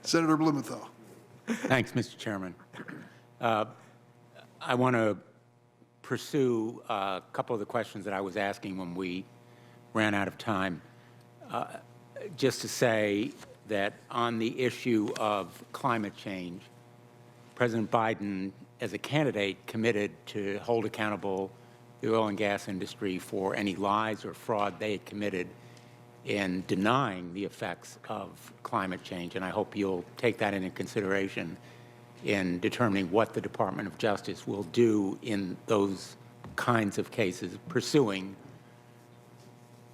Senator Blumenthal. Thanks, Mr. Chairman. I want to pursue a couple of the questions that I was asking when we ran out of time. Just to say that on the issue of climate change, President Biden, as a candidate, committed to hold accountable the oil and gas industry for any lies or fraud they had committed in denying the effects of climate change. And I hope you'll take that into consideration in determining what the Department of Justice will do in those kinds of cases, pursuing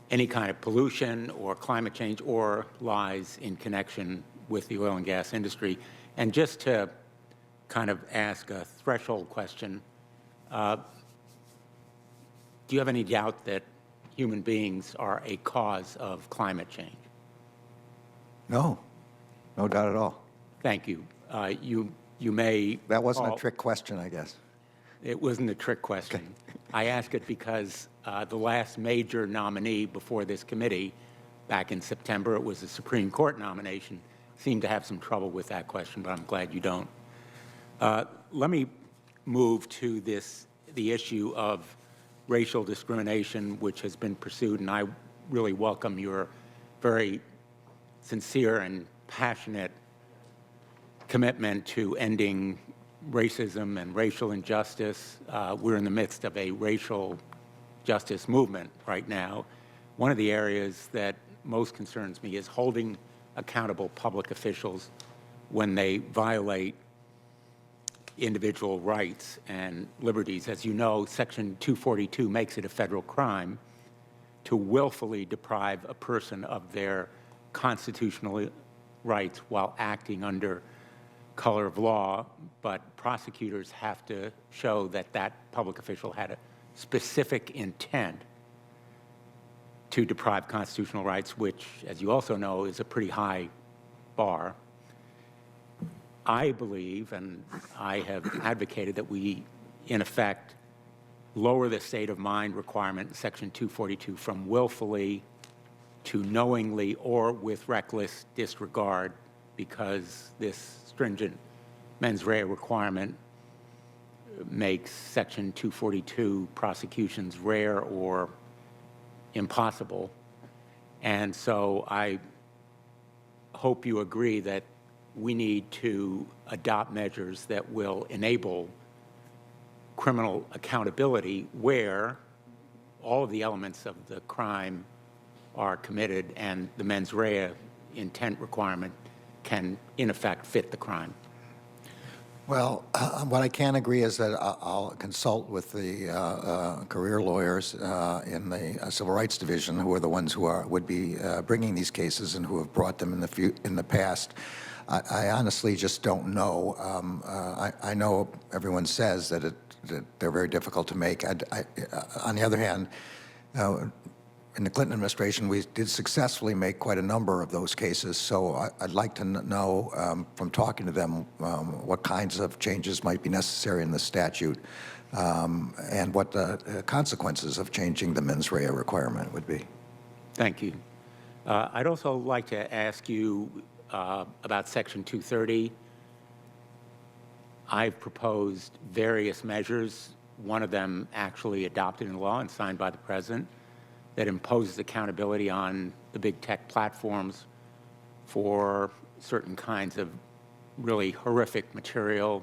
any kind of pollution or climate change or lies in connection with the oil and gas industry. And just to kind of ask a threshold question, do you have any doubt that human beings are a cause of climate change? No, no doubt at all. Thank you. You may... That wasn't a trick question, I guess. It wasn't a trick question. Okay. I ask it because the last major nominee before this committee, back in September, it was a Supreme Court nomination, seemed to have some trouble with that question, but I'm glad you don't. Let me move to the issue of racial discrimination, which has been pursued, and I really welcome your very sincere and passionate commitment to ending racism and racial injustice. We're in the midst of a racial justice movement right now. One of the areas that most concerns me is holding accountable public officials when they violate individual rights and liberties. As you know, Section 242 makes it a federal crime to willfully deprive a person of their constitutional rights while acting under color of law, but prosecutors have to show that that public official had a specific intent to deprive constitutional rights, which, as you also know, is a pretty high bar. I believe, and I have advocated, that we, in effect, lower the state of mind requirement in Section 242 from willfully to knowingly or with reckless disregard, because this stringent mens rea requirement makes Section 242 prosecutions rare or impossible. And so I hope you agree that we need to adopt measures that will enable criminal accountability where all of the elements of the crime are committed and the mens rea intent requirement can, in effect, fit the crime. Well, what I can agree is that I'll consult with the career lawyers in the Civil Rights Division, who are the ones who would be bringing these cases and who have brought them in the past. I honestly just don't know. I know everyone says that they're very difficult to make. On the other hand, in the Clinton administration, we did successfully make quite a number of those cases. So I'd like to know from talking to them what kinds of changes might be necessary in the statute and what the consequences of changing the mens rea requirement would be. Thank you. I'd also like to ask you about Section 230. I've proposed various measures, one of them actually adopted in law and signed by the President, that imposes accountability on the big tech platforms for certain kinds of really horrific material,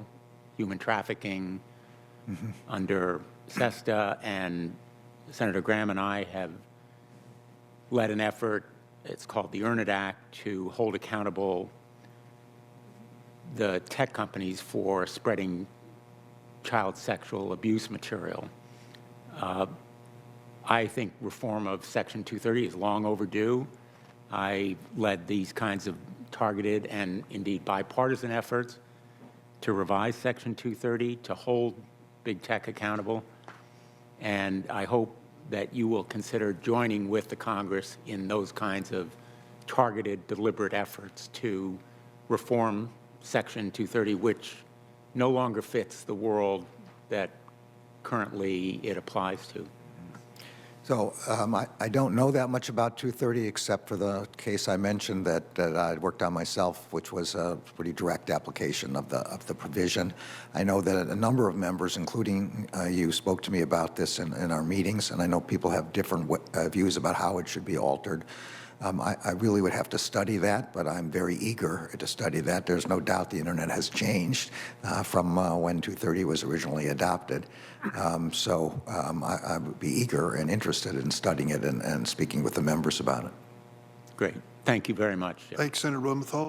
human trafficking under SESTA. And Senator Graham and I have led an effort, it's called the Earn It Act, to hold accountable the tech companies for spreading child sexual abuse material. I think reform of Section 230 is long overdue. I led these kinds of targeted and indeed bipartisan efforts to revise Section 230 to hold big tech accountable. And I hope that you will consider joining with the Congress in those kinds of targeted, deliberate efforts to reform Section 230, which no longer fits the world that currently it applies to. So I don't know that much about 230, except for the case I mentioned that I'd worked on myself, which was a pretty direct application of the provision. I know that a number of members, including you, spoke to me about this in our meetings, and I know people have different views about how it should be altered. I really would have to study that, but I'm very eager to study that. There's no doubt the internet has changed from when 230 was originally adopted. I would be eager and interested in studying it and speaking with the members about it. Great. Thank you very much, Jeff. Thanks, Senator Blumenthal.